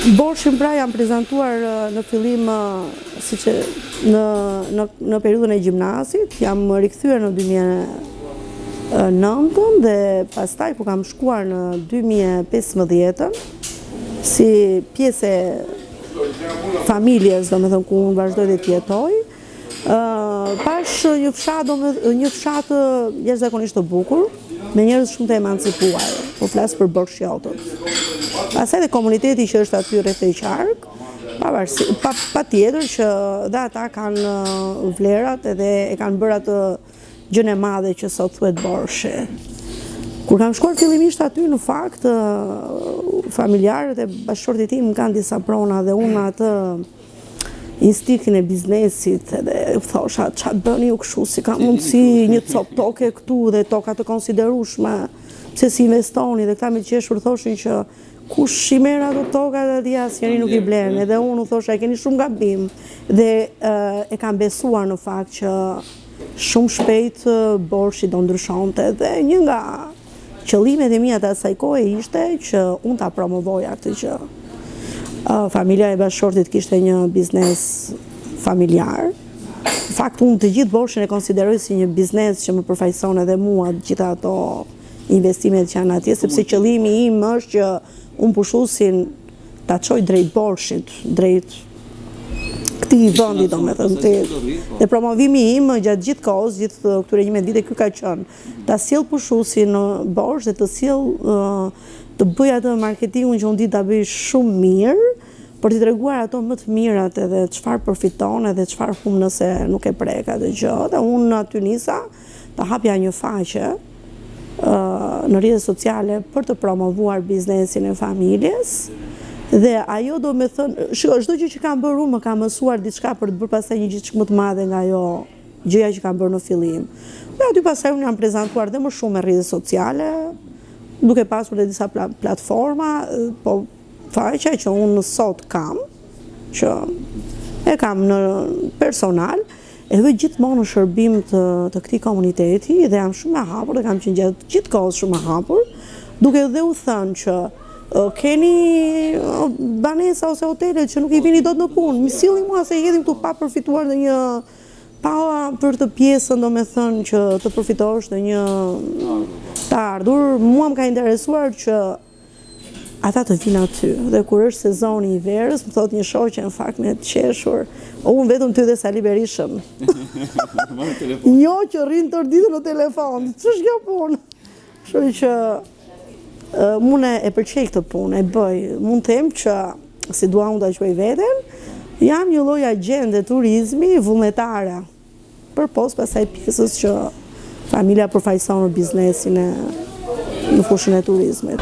Borshin pra jam prezantuar në fillim siç në periudhën e gjimnazit, jam rikthyer në 2009 dhe pastaj kur kam shkuar në 2015 si pjesë e familjes, domethënë ku unë vazhdoj të jetoj, pash një fshat jashtëzakonisht të bukur, me njerëz shumë të emancipuar, po flas për Borshjotët. Pastaj dhe komuniteti që është aty rreth e qark, patjetër që dhe ata kanë vlerat edhe e kanë bërë atë gjën e madhe që sot thuhet Borshi. Kur kam shkuar fillimisht aty, në fakt, familjarët e bashkëshortit tim kanë disa prona dhe unë atë instiktin e biznesit edhe thosha ç'a bëni ju kështu, si ka mundësi një cop toke këtu dhe toka të konsiderueshme, pse si investoni, dhe këta me qeshur thoshin që kush i merr ato tokat aty asnjëri nuk i blen, edhe unë u thosha e keni shumë gabim dhe e kam besuar në fakt që shumë shpejt Borshi do ndryshonte dhe një nga qëllimet e mia të asaj kohe ishte që unë ta promovoja këtë gjë. Familja e bashkëshortit kishte një biznes familjar. Në fakt unë të gjithë Borshin e konsideroj si një biznes që më përfaqëson edhe mua gjitha ato investimet që janë atje, sepse qëllimi im është që unë pushusin ta çoj drejt Borshit, drejt këtij vendi, domethënë dhe promovimi im gjatë gjithë kohës, gjithë këtyre 11 vite ky ka qenë ta sjell pushusin në Borsh dhe të sjell të bëj atë marketingun që unë di ta bëj shumë mirë, për t'i treguar ato më të mirat edhe çfarë përfiton edhe çfarë humb nëse nuk e prek atë gjë. Dhe unë aty nisa ta hapja një faqe në rrjetet sociale për të promovuar biznesin e familjes. Dhe ajo do me thënë, çdo gjë që kam bërë unë më ka mësuar diçka për të bërë pastaj një gjë më të madhe nga ajo gjëja që kam bërë në fillim. Dhe aty pastaj unë jam prezantuar dhe më shumë në rrjetet sociale, duke pasur dhe disa platforma, po faqja që unë sot kam, që e kam në personal, edhe gjithmonë në shërbim të këtij komuniteti dhe jam shumë e hapur dhe kam qenë gjatë gjithë kohës shumë e hapur, duke dhe u thënë që keni banesa ose hotelet që nuk i vini dot në punë, më sillni mua se hedhim këtu pa përfituar në një pa për të pjesën, domethënë që të përfitosh në një të ardhur. Mua më ka interesuar që ata të vinë aty, dhe kur është sezoni i verës, më thot një shoqe në fakt me të qeshur, unë vetëm ty dhe Sali Berishën. Jo që rrinë tërë ditën në telefon, ç'është kjo punë? Kështu që unë e përqej këtë punë, e bëj, mund të them që si dua unë ta quaj veten, jam një lloj agjente turizmi vullnetare, përpos pasaj pjesës që familja përfaqëson në biznesin në fushën e turizmit.